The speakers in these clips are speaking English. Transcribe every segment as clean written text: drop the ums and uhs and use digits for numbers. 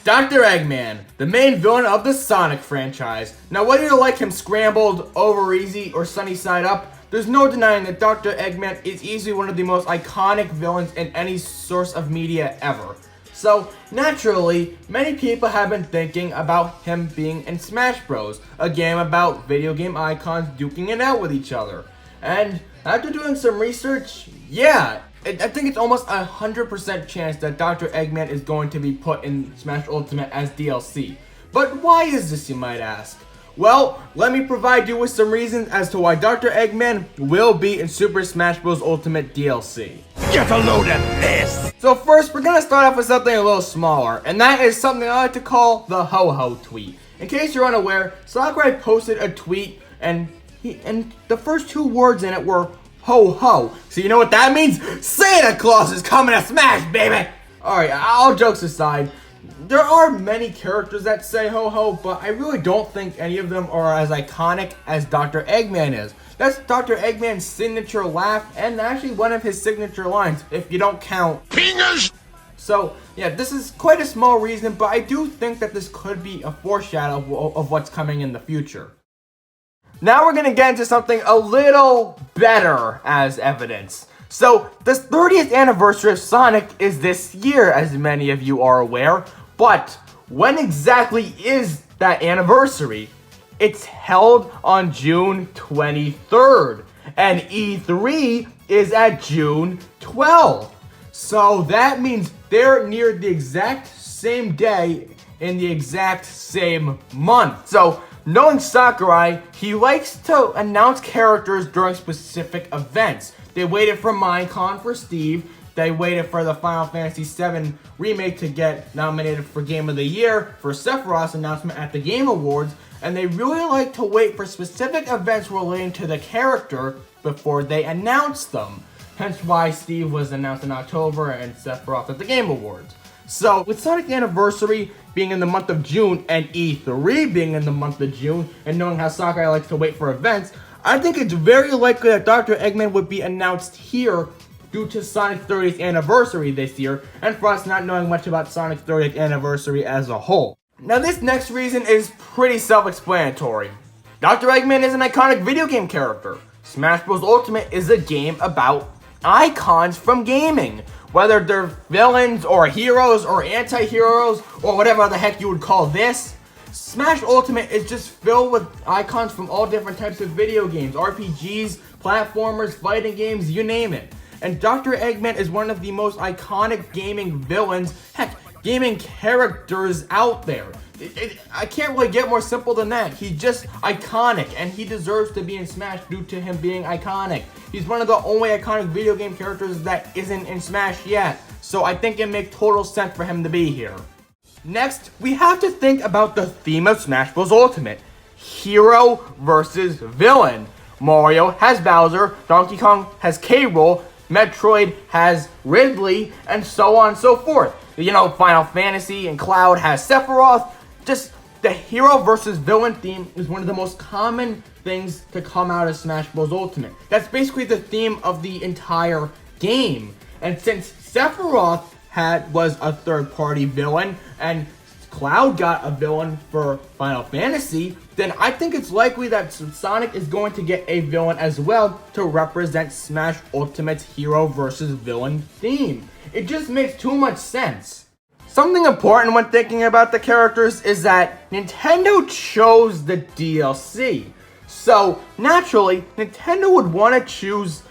Dr. Eggman, the main villain of the Sonic franchise. Now, whether you like him scrambled, over easy, or sunny side up, there's no denying that Dr. Eggman is easily one of the most iconic villains in any source of media ever. So, naturally, many people have been thinking about him being in Smash Bros., a game about video game icons duking it out with each other. And after doing some research, yeah, I think it's almost 100% chance that Dr. Eggman is going to be put in Smash Ultimate as DLC. But why is this, you might ask? Well, let me provide you with some reasons as to why Dr. Eggman will be in Super Smash Bros. Ultimate DLC. Get a load of this! So first, we're gonna start off with something a little smaller, and that is something I like to call the ho-ho tweet. In case you're unaware, Sakurai posted a tweet, and the first two words in it were ho ho. So you know what that means? Santa Claus is coming to Smash, baby! Alright, all jokes aside, there are many characters that say ho ho, but I really don't think any of them are as iconic as Dr. Eggman is. That's Dr. Eggman's signature laugh, and actually one of his signature lines, if you don't count Fingers! So, yeah, this is quite a small reason, but I do think that this could be a foreshadow of what's coming in the future. Now we're gonna get into something a little better as evidence. So, the 30th anniversary of Sonic is this year, as many of you are aware, but when exactly is that anniversary? It's held on June 23rd, and E3 is at June 12th. So that means they're near the exact same day in the exact same month. So, knowing Sakurai, he likes to announce characters during specific events. They waited for Minecon for Steve. They waited for the Final Fantasy VII Remake to get nominated for Game of the Year for Sephiroth's announcement at the Game Awards. And they really like to wait for specific events relating to the character before they announce them. Hence why Steve was announced in October and Sephiroth at the Game Awards. So, with Sonic Anniversary being in the month of June and E3 being in the month of June, and knowing how Sakurai likes to wait for events, I think it's very likely that Dr. Eggman would be announced here due to Sonic's 30th anniversary this year, and for us not knowing much about Sonic's 30th anniversary as a whole. Now, this next reason is pretty self-explanatory. Dr. Eggman is an iconic video game character. Smash Bros. Ultimate is a game about icons from gaming. Whether they're villains or heroes or anti-heroes or whatever the heck you would call this, Smash Ultimate is just filled with icons from all different types of video games, RPGs, platformers, fighting games, you name it. And Dr. Eggman is one of the most iconic gaming villains, heck, gaming characters out there. I can't really get more simple than that. He's just iconic, and he deserves to be in Smash due to him being iconic. He's one of the only iconic video game characters that isn't in Smash yet, so I think it makes total sense for him to be here. Next, we have to think about the theme of Smash Bros. Ultimate. Hero versus villain. Mario has Bowser, Donkey Kong has K. Rool, Metroid has Ridley, and so on and so forth. You know, Final Fantasy and Cloud has Sephiroth. Just the hero versus villain theme is one of the most common things to come out of Smash Bros. Ultimate. That's basically the theme of the entire game. And since Sephiroth was a third-party villain, and Cloud got a villain for Final Fantasy, then I think it's likely that Sonic is going to get a villain as well to represent Smash Ultimate's hero versus villain theme. It just makes too much sense. Something important when thinking about the characters is that Nintendo chose the DLC. So, naturally, Nintendo would want to choose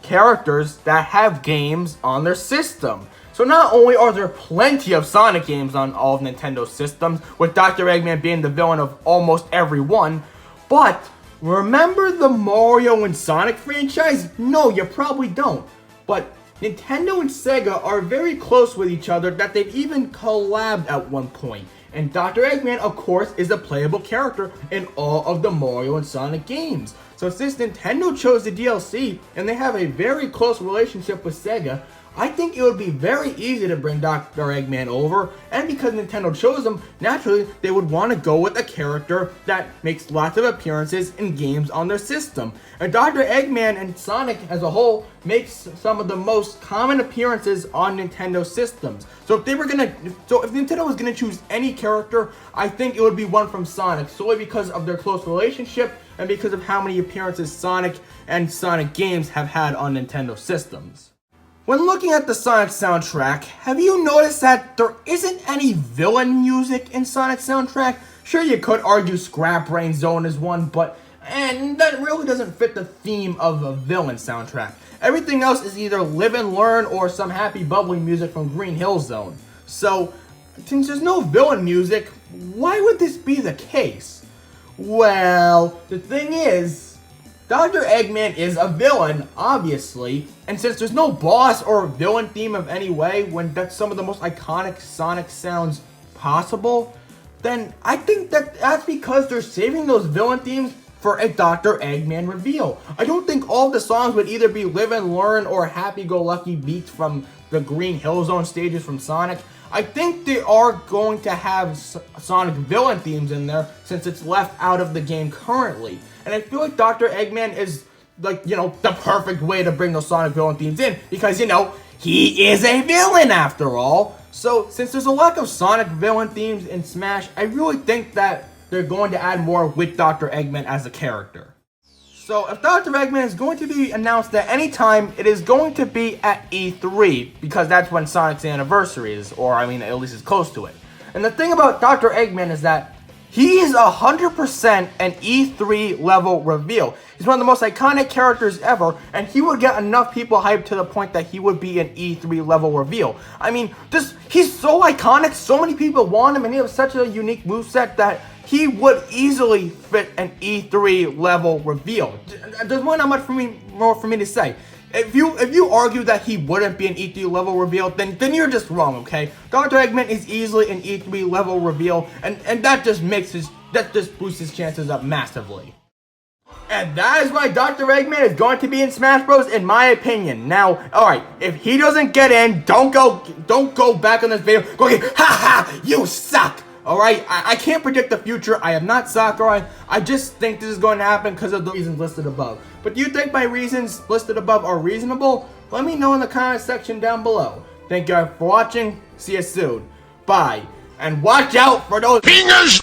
characters that have games on their system. So not only are there plenty of Sonic games on all of Nintendo's systems, with Dr. Eggman being the villain of almost every one, but remember the Mario and Sonic franchise? No, you probably don't. But Nintendo and Sega are very close with each other that they've even collabed at one point. And Dr. Eggman, of course, is a playable character in all of the Mario and Sonic games. So since Nintendo chose the DLC, and they have a very close relationship with Sega, I think it would be very easy to bring Dr. Eggman over, and because Nintendo chose him, naturally they would want to go with a character that makes lots of appearances in games on their system. And Dr. Eggman and Sonic as a whole makes some of the most common appearances on Nintendo systems. So if Nintendo was gonna choose any character, I think it would be one from Sonic, solely because of their close relationship and because of how many appearances Sonic and Sonic games have had on Nintendo systems. When looking at the Sonic soundtrack, have you noticed that there isn't any villain music in Sonic's soundtrack? Sure, you could argue Scrap Brain Zone is one, but that really doesn't fit the theme of a villain soundtrack. Everything else is either Live and Learn or some happy bubbly music from Green Hill Zone. So, since there's no villain music, why would this be the case? Well, the thing is, Dr. Eggman is a villain, obviously, and since there's no boss or villain theme of any way when that's some of the most iconic Sonic sounds possible, then I think that's because they're saving those villain themes for a Dr. Eggman reveal. I don't think all of the songs would either be Live and Learn or Happy-Go-Lucky beats from the Green Hill Zone stages from Sonic. I think they are going to have Sonic villain themes in there since it's left out of the game currently. And I feel like Dr. Eggman is, like, the perfect way to bring those Sonic villain themes in because, he is a villain after all. So, since there's a lack of Sonic villain themes in Smash, I really think that they're going to add more with Dr. Eggman as a character. So, if Dr. Eggman is going to be announced at any time, it is going to be at E3, because that's when Sonic's anniversary is, or at least it's close to it. And the thing about Dr. Eggman is that he is 100% an E3 level reveal. He's one of the most iconic characters ever, and he would get enough people hyped to the point that he would be an E3 level reveal. He's so iconic, so many people want him, and he has such a unique moveset that he would easily fit an E3 level reveal. There's not much more for me to say. If you argue that he wouldn't be an E3 level reveal, then you're just wrong, okay? Dr. Eggman is easily an E3 level reveal, and that just boosts his chances up massively. And that is why Dr. Eggman is going to be in Smash Bros. In my opinion. Now, alright, if he doesn't get in, don't go back on this video. Go get, ha, you suck! Alright, I can't predict the future. I am not Sakurai. I just think this is going to happen because of the reasons listed above. But do you think my reasons listed above are reasonable? Let me know in the comment section down below. Thank you for watching. See you soon. Bye. And watch out for those fingers!